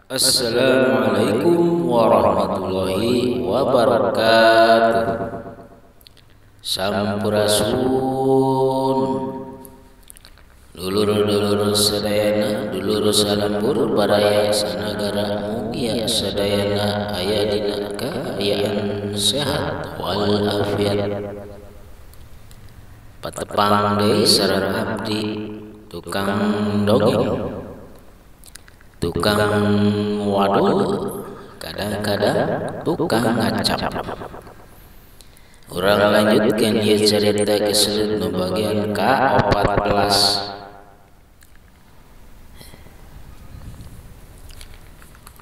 Assalamualaikum warahmatullahi wabarakatuh. Sampurasun dulur-dulur sadayana, dulur salambur baraya sanagara mugia sadayana aya dina kaayaan sehat walafiat. Patepang deui sareng abdi tukang dongeng, tukang wadul, kadang-kadang tukang ngacap. Urang lanjutkeun ieu carita keselut nu bagian ka-14.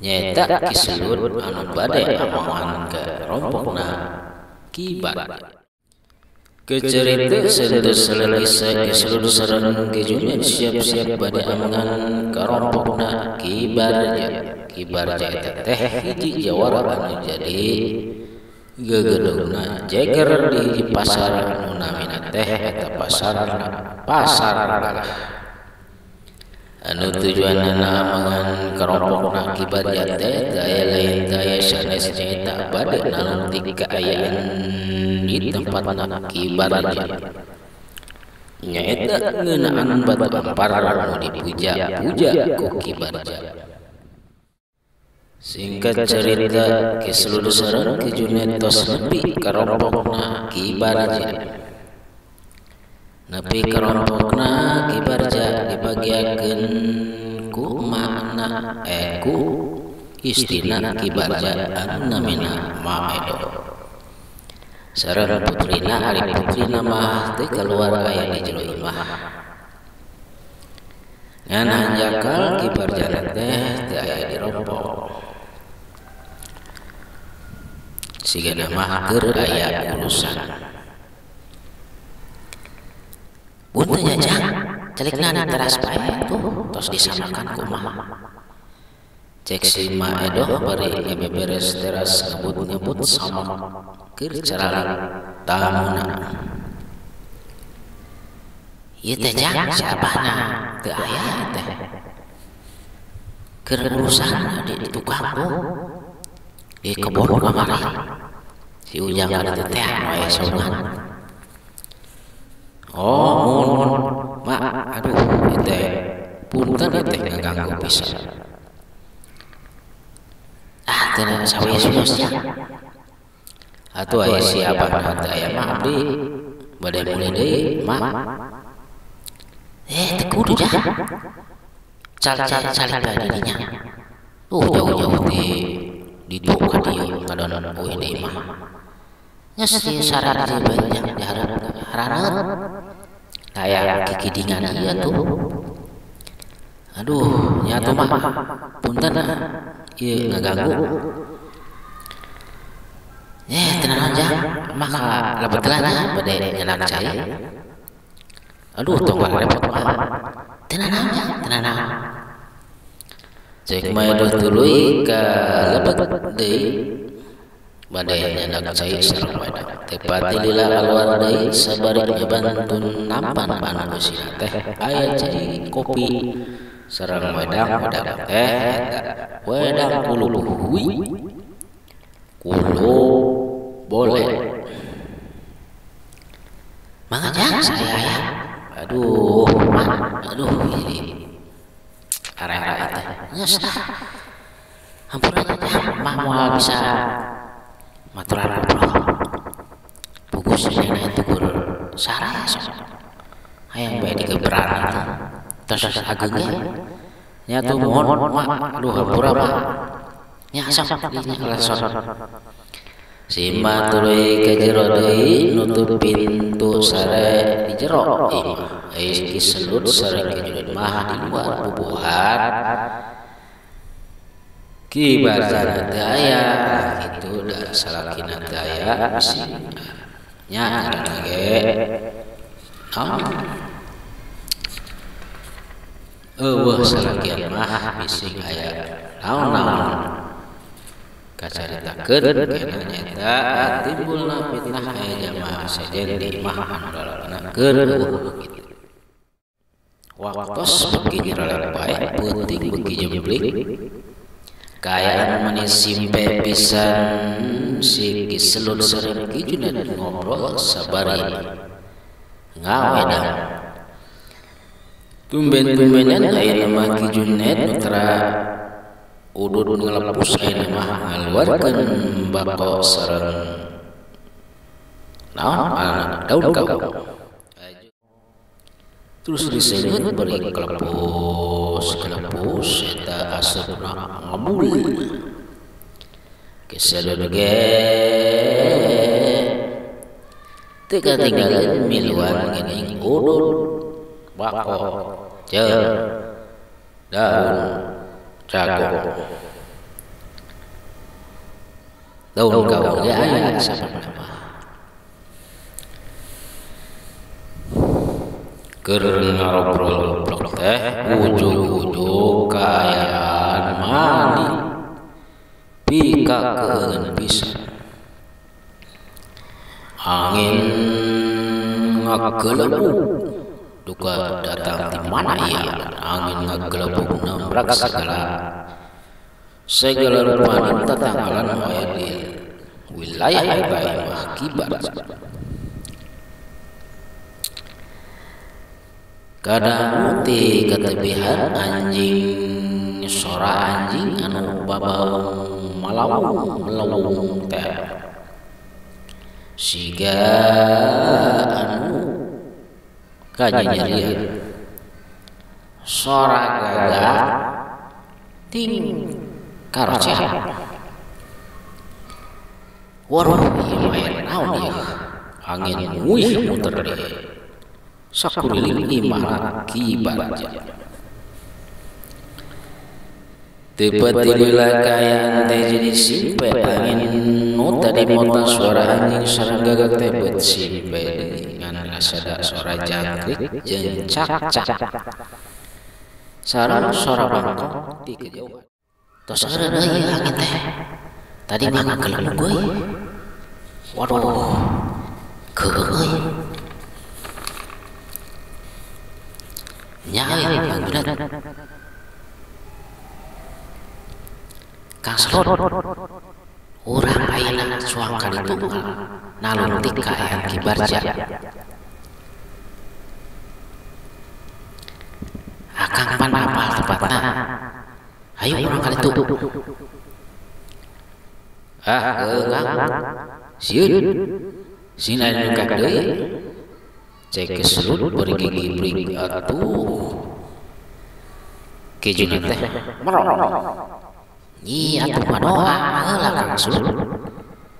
Nyaeta keselut anu bade amongan ke rompokna Kibar. Kecerita sentus selesai keselut sareng kejunya siap-siap bade amongan ka rompokna Kibar eta teh hiji jawara anu jadi gegedugna jeger di pasar anu namina teh eta pasar lah. Anu tujuanna amongan ka rompokna Kibar teh daya lain daya sanes nyaeta bade nalung ti kaayaan di tempatna Kibar nyaeta ngeunaan batu ampar anu dipuja-puja ku Kibar. Singkat cerita keseluruh sareng kejuna tos nepi ka rompokna Kibar. Nepi ka rompokna Kibar dibagiakeun ku makna ku istina Kibar anu namina Maedo. Sareng putrina ari putrina mah teu keluar aya di jero imah. Ngan hanjakal Kibar teh teu aya di rompok. Sigana mah keur aya urusan. Punten nya Jang, celikna teras bae tuh tos disamakan kumaha. Cek si Maedo bari ngebeberes teras ngebut-ngebut sama keur caralik tamuna. Ieu teh Jang sabana teu aya teh. Keur urusan di tukang tuh. Di kebon kamari. Si Ujang ada teh aya soungan. Oh, mun mak aduh teh punten teh ngaganggu pisan. Teu sawe suasnya. Atuh aya siapa teh aya mah abdi bade mulih deui mak. Teu kudu Jang. Calik bae dirinya. Jauh-jauh di ka dieu ngadonon euy deui mah. Geus ieu syarat ieu bae Jang dihareup. Aya kikidingan ieu tuh. Aduh, nya tuh mah punten ieu ngaganggu. Tenang aja, mah lebetelan bade nyenak cai. Aduh, tong repot mah. Tenang aja, tenang. Cek Maedo tuluy ka lebet deui bade nyenak cai sareng Maedo. Tepati lila kaluar deui sabari nyabantun nampan anu usina teh aya cai kopi sareng wedang teh wedang kulu buhui kulo boleh mangga saya ya. Aduh ini arek-arek teh geus hampura mah moal bisa maturan ngobrol pugus cenah itu gur saras hayang bae digebran itu tos ageng nya tuh mohon mak aduh hampura mah nya asap dinya leson. Sima tuluy ka jero deui nutup pintu sare di jero imah. Ais kiselut sareng kejudut mah di luar bubuhan. Kibar teu aya kitu da salakina teu aya bising. Nya ngaranna ge eueuh salakian mah bising aya naon-naon. Kacaritakeun kena nyaeta timbulna fitnah aya jamaah sejen di imah anu dalana keur kitu. waktos beki nyeralek bae peuting beki jemplik kaayaan manis simpe pisan si Kiselut sareng Ki Juned ngobrol sabari ngawedang tumben-tumbenan ayeuna mah Ki Juned nutra udud ngelepus ayeuna mah ngaluarkeun bako sareng naon daun kau terus disebut beri kelepus eta asupna ngabul Kiselut ge teu katinggalan miluan geuning udud bako jeung daun jago daun kau ge aya sabana mah keur ngarobrol blok teh ujug-ujug kaayaan mani pikakeun pisan angin ngagelebuk duka datang di mana ia angin ngagelebuk nambrak segala rupaning tatanggalan aya di wilayah bae mah kibar kadang ti ketebihan anjing sora anjing anu babau melawung teh siga anu kanyarian sora gagak ting karoceh waruh ieu mah naon ieu angin muih muter deui sakuriling imah kibar tepati lila kaayaan teh jadi simpe angin nu tadi mota suara anjing sareng gagak teh beut simpe ngan rasada suara jangkrik jeung cak-cak sareng suara bangkok ti kejauhan tos eureun deui angin teh tadi mah ngagelebuk euy waduh keung euy nyai Kang Juned Kang Selot urang ayeuna suang kaditu nalung ti kaayaan Ki Barja akang pan apal tempatna ayo urang kaditu Kang sieun sina nu ka deui cek Kiselut beri gigi atuh Ki Juned teh merong nyi atuh madoa heula Kang Selot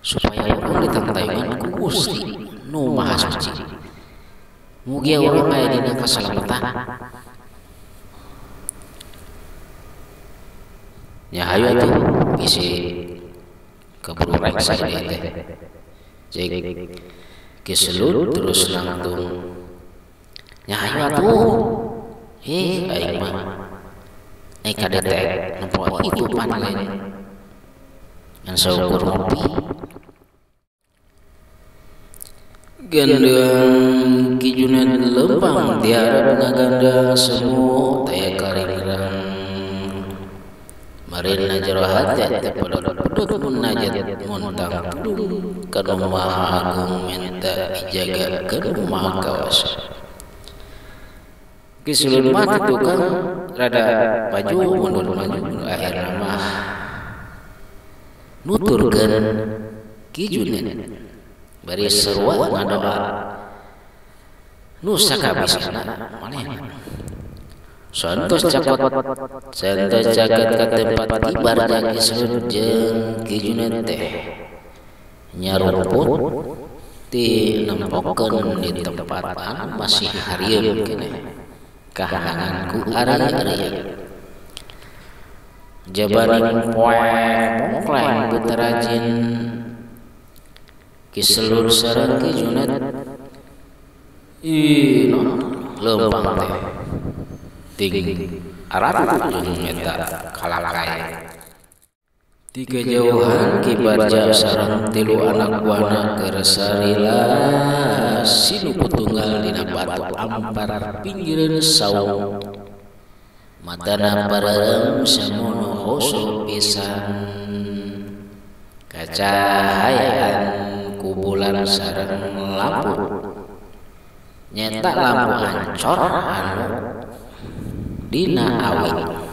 supaya urang ditantayungan ku Gusti nu Maha Suci mugi urang aya dina kasalametan nya hayu atuh bisi keburu reksa ieu teh cek Kiselut terus nangtung nyahayu atuh aing mah kadetek nempo itu panen ngan saukur ngopi gendang Ki Juned lempang tiara ngaganda semu taya karingrang marin jero hati teh pedot munajat muntang tudung kana Maha Agung minta dijagakeun Maha Kawasa Kiselut mah tukang rada maju mundur maju akhirna mah nuturkeun Ki Juned bari sarua ngadoa nu sakabisana manehna santos caket ka tempat Ki Barja Kiselut jeung Ki Juned teh nyarumput ti nempokeun di tempat anu masih harieum keneh kahangan ku ari-ari jabaning poek mongkleng beterajin Kiselut sareng Ki Juned lempang teh ting aratu jeung eta kalalakai Di kejauhan kibarja sareng tilu anak buana keresarila sinu tunggal dina batu ampar pinggireun saung matana parem samono hoso pisan kacahayaan ku bulan sareng lampu nyeta lampu ancor anu dina awit.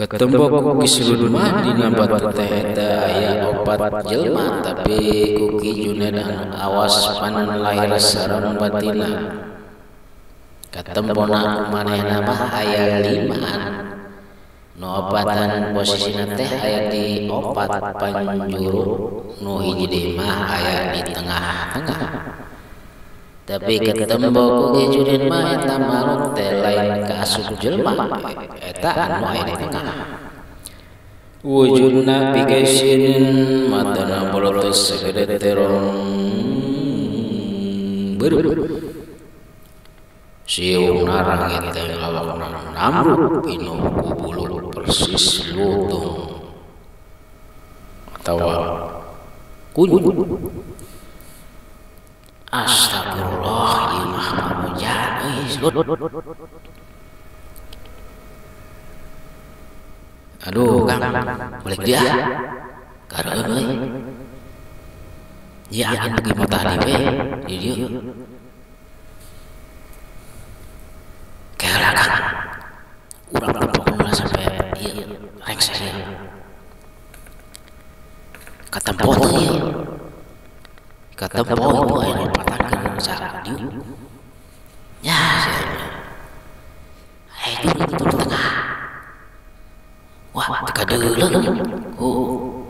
Ketembok kisrun mah dina batu teh eta aya opat jelema tapi ku Ki Junaid anu awas panan lahir sareng batina. Katembona kumanehna mah aya limaan. Nu opatan posisina teh aya di opat panjuru, nu hiji deui mah aya di tengah-tengah. Tapi ketembok ku Ki Junaid mah eta makhluk teh lain kaasup jelema eta anu aya di tengah. Wujudna pikasieun matana bolotos sagede terong beureum. Siung narang teh awakna namruk pinuh ku bulu persis lutung atawa kunyit. Astagfirullah, ieu mah pamujan euy, Lut. Aduh, Kang, balik dia. Kareueun euy. Ya aing pergi mah tadi we di dieu. Kalah Kang. Urang pokona sampai ieu rek saya. Katempo teh ieu. Katempo itu aya patakeun sak dieu. Ya, aya di tengah. Wah, teka deuleuh. Oh.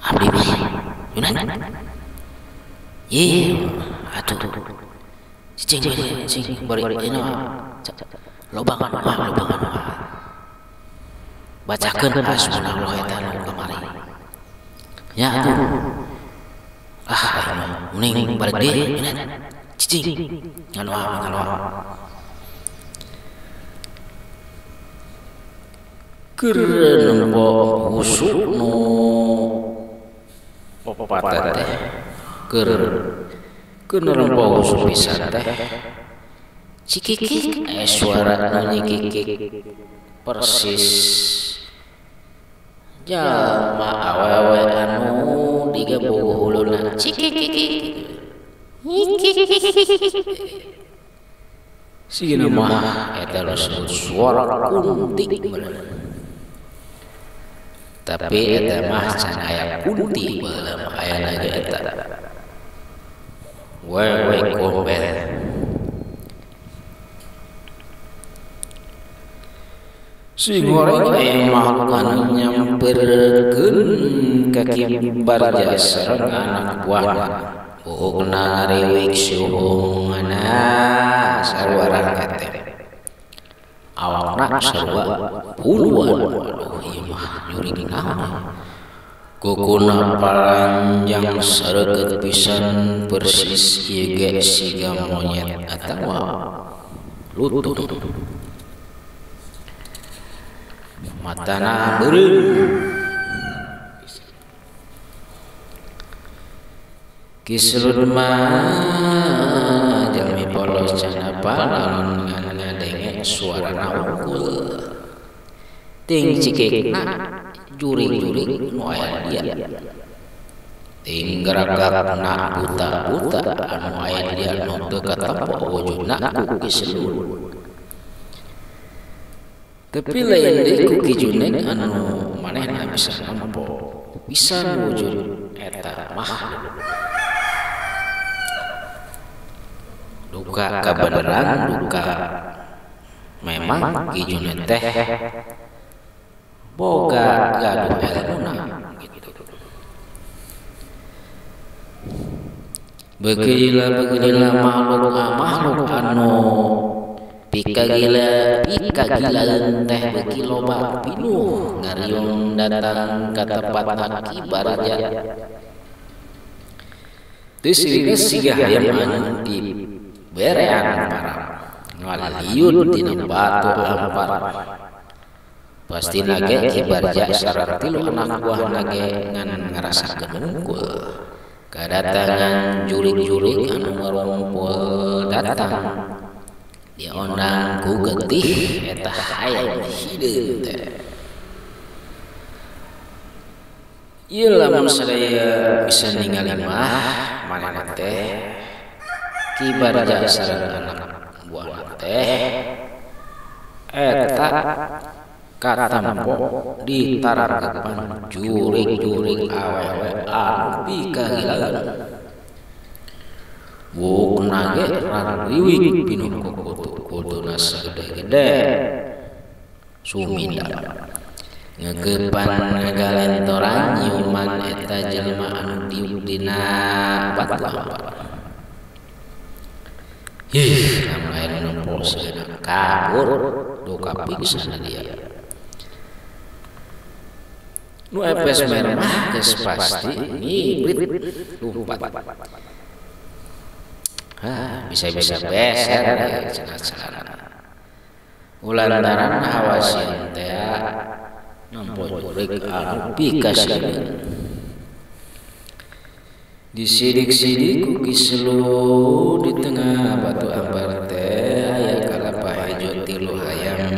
Abdi mah Junaid. Ye, atuh. Cicing bari ieu lobangan lobangan. Bacakeun hasbunallah eta nu kamari. Ya atuh. Mending balik deui Junaid. Cicing. Ngaloa. Keur nempo husuk nu popata teh. Keur nempo husuk pisan teh. Cikikik suara nu nyikikik persis jalma awewe anu digebug huluna cikikik. Sigina mah eta suara kunti bener. Tapi eta mah can aya kunti beuleum aya ge eta. Wewe kombel. Si goreng aya makhluk anu nyamperkeun ka kibarja sareng anak buahna. Buhugna ngariwik suhungana sarua kete. Awakna sarua puluhan. Aduh ieu mah nyurig naon. Kukuna paranjang sareukeut pisan persis ieu ge siga monyet atawa lutut. Matana beureum. Kisrun mah jalmi polos cenah lamun ngadenge suarana unggul. Ting cikikna jurig-jurig nu aya dia. Ting gerak-gerakna buta-buta anu aya dia nu teu katempo wujudna ku Kisrun. Tapi lain deui ku Ki Junaid anu manehna bisa nampo pisan wujud eta makhluk. Duka kabeneran duka memang Ki Junaid teh boga gaduh ilmuna gitu. Begila makhluk anu pikagilaeun teh beuki loba pinuh ngariung datang ka tempat kibarja. Teu siga hayam anu di berean para ngaliut dina batu ampar. Pasti nage kibarja sareng tilu anak buah nage ngan ngarasakeun unggul. Kadatangan jurik-jurik anu ngarumpul datang diondang ku getih eta hayang hideung teh. Ieu lamun sadaya bisa ningali mah manehna teh kibarja sareng anak buah teh eta katampo ditarangkepan jurik-jurik awewe anu pikagilaan. Buk nage rariwik pinuh kutuna segede-gede suminda ngegepan ngagalentoran nyiuman eta jelema anu diuk dina batu ampar. Lamun aya nu seuneu kabur duka pingsan dia. Nu epes merah geus pasti ngibrit lumpat. Bisa-bisa beser cenah-cenah. Ulantaran hawasieun teh nampo jurik anu pikasieun. Disidik-sidik ku kiselu di tengah batu ampar teh aya kalapa hejo tilu hayam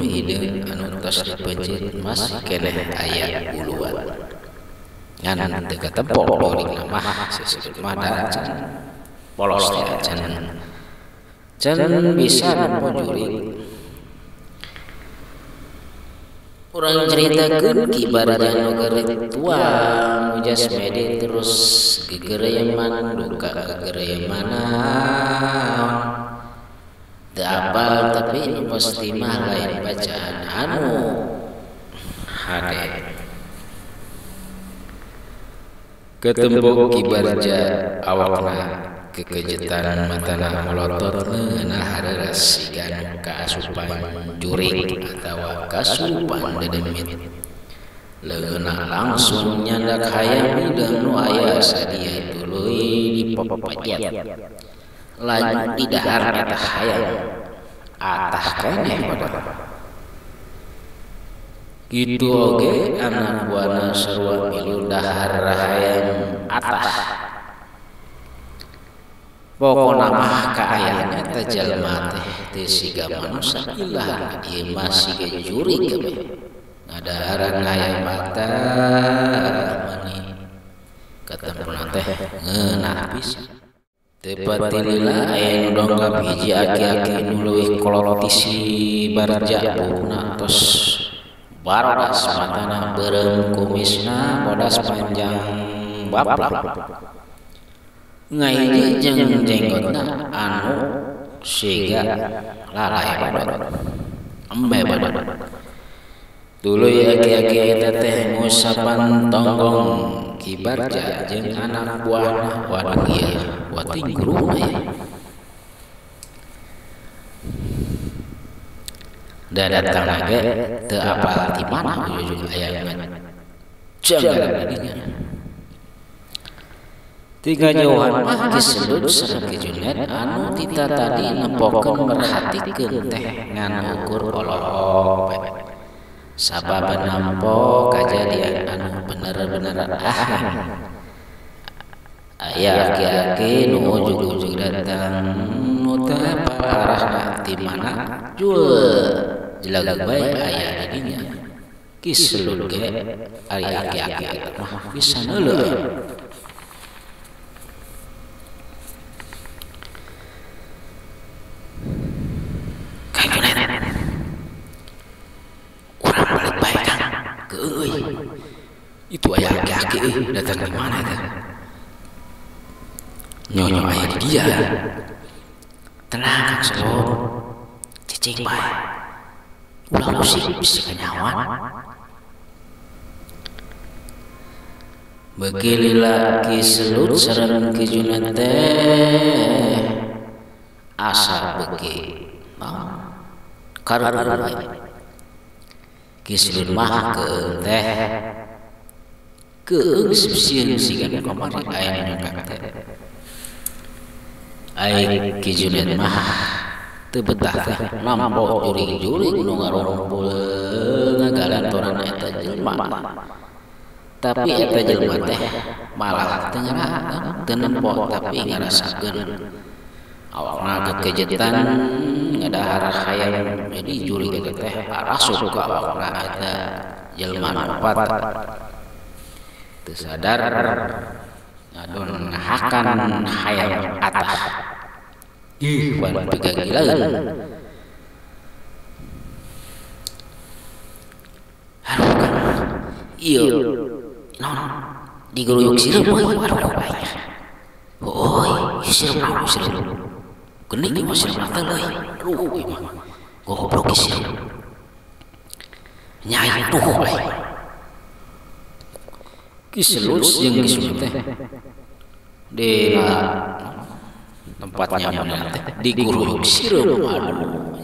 hideung anu tos dipencit masih keneh aya uluan. Ngan teu katempok juringna mah sesudut mah polos teh can bisa nampo jurig. Urang ceritakeun kibarja nu gerek tua mujas mede terus gegereyeman duka gegereyeman teu apal tapi nu pasti mah lain bacaan anu hade. Ketembok kibarja awakna kekejetan matana melotot ngeunah hareras sigan kaasupan jurig atawa kasupan dedemit. Leunah langsung nyandak hayam hideung nu aya sadia tuluy dipopojat. Lanjut di dahar eta hayam atah keneh padahal. Kitu oge anak buana sarua milu dahar hayam atah. Pokona mah kaayaan eta jalma teh teu siga manusa ilahan ieu mah siga jurig we. Ngadaharan hayam mata mani katempuna teh ngeunah pisan. Teu pati lila aya nu dongkap hiji aki-aki nu leuwih kolot ti si barja buhna tos barodas matana beureum kumisna bodas panjang baplak. Ngahiji jeung jenggotna anu siga lalai badot embe badot. Tuluy aki-aki eta teh ngusapan tonggong kibarja jeung anak buahna. Waduh ieu wating guruna ya. Da datang lagi teu apal ti mana ujung aya jangan didinya. Tiga jauhan mah diselut sareng Junet anu tita tadi nempokeun merhatikeun teh ngan ukur olok sabab nampo kajadian anu bener-bener aya aki-aki nu ujug-ujug datang nu teu parahna ti mana jul jelag bae aya didinya. Kiselut ge ari aki-aki eta mah bisa neuleuh. Itu ayah aki-aki datang di mana itu? Nyonya ayah di dia. Tenang Kang Selon, cicing bae. Ulah usik bisa kenyawan. Beki laki selut sareng Ki Junet teh asa beki kararun Ki Selut mah keung teh keung sieun sigan kamari aya nu nyangka teh ai Ki Junet mah teu betah teh nampo jurig-jurig nu ngarumpul ngagalantoran eta jelema. Tapi eta jelema teh malah teu ngaraha teu nempo tapi ngarasakeun awakna kekejetan ngadahar hayang jadi jurig eta teh arasuk ka awakna eta jelema nu opat teu sadar ngadon ngahakan hayang atah ih wan pigagilaeun aduh kan ieu naon diguruyuk sirup waduh bae oi sirup naon sirup geuning mah sirup teh euy aduh ieu mah goblok sirup nyai tuh bae kiselus jeung kisu teh dina tempatnya mana teh diguruyuk sirup aduh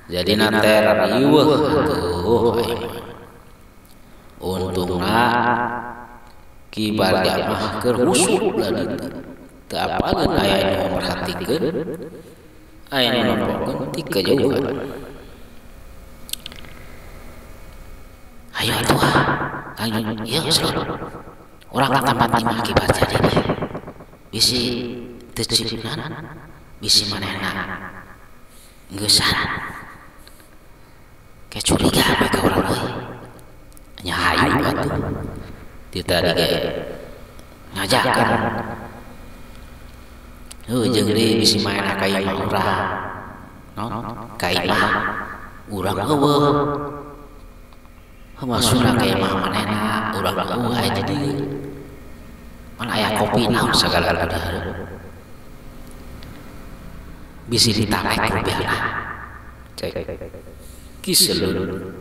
jadi nate riweuh atuh untungna kibar mah keur husuk lah ditu teu apaleun aya nu memperhatikeun aya nu nempokeun ti kajauhan ayo atuh ayo ieu seluruh urang tempat imah kibar jadi bisi teu cirinan bisi manehna geussan kayak curiga mereka urang euy nya hayu atuh ti tadi ge ngajakan jeung deui bisi maena ka imah urang naon ka imah urang eueuh masukna ka imah manehna urang eueuh aya di dieu mun aya kopi naon sagala dahar bisi ditarek rupiahna cek kiseleun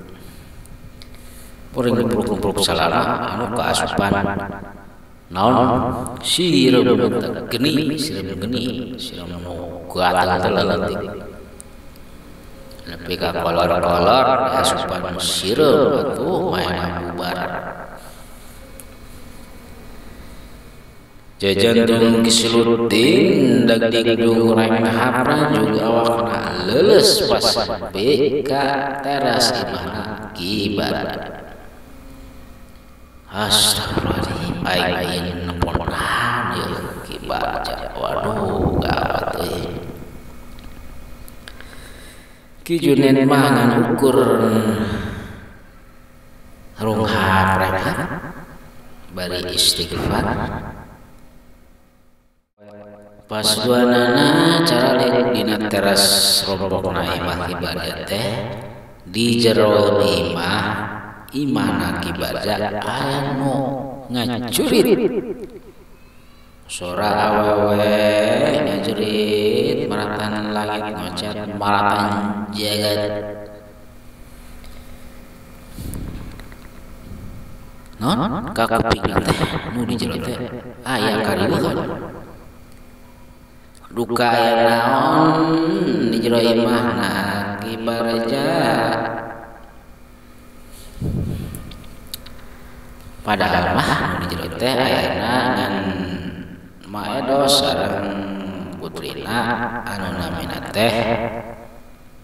Orang ngumpul-ngumpul salana anu kaasupan naon sireum geni sireum nu kuatan teh leutik nepi ka kolor-kolor asupan sireum atuh maena bubar jajan kisiluting dagding reng hapra juga awakna leuleus pas sampe ka teras imahna kibar. Astagfirullahaladzim aing nemponan ya kibar waduh gawat euy ki junen mah ngan ukur rung hapreka bari istighfar pas duanana cara lihat dina teras rombokna imah kibar teh di jero imah imana kibarja aya nu ngajurit sora awewe ngajurit maratan langit ngocet maratan jagat non kakuping teh nu di jero teh aya karieuhan duka aya naon di jero imahna kibarja padahal mah di jero teh ayana ngan maedos sareng putrina anu namina teh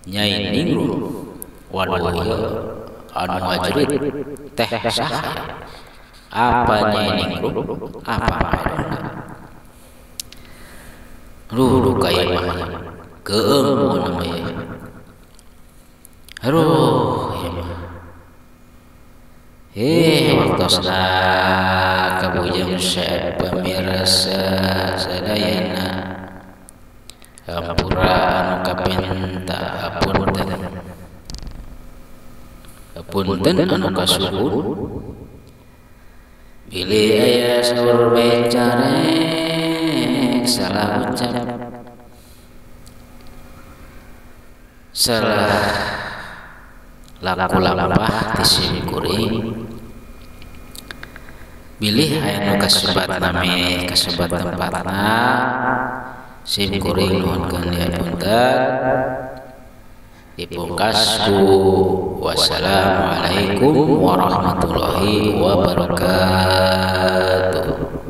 Nyai Ningrum. Waduh ieu anu ngajurit teh saha? Apa Nyai Ningrum? Apa maeudona? Duh kaya mah keung namanya. Aduh ieu mah waktosna kabujang syekh pamirsa sadayana hampura anu kapinta hapunten anu kasuhun bilih aya saur bae carek salah ucap salah laku lampah tisim kuring bilih aya nu kasebat nami kasebat tempatna sim kuring nuhunkeun dipunten dipungkas ku wassalamualaikum warahmatullahi wabarakatuh.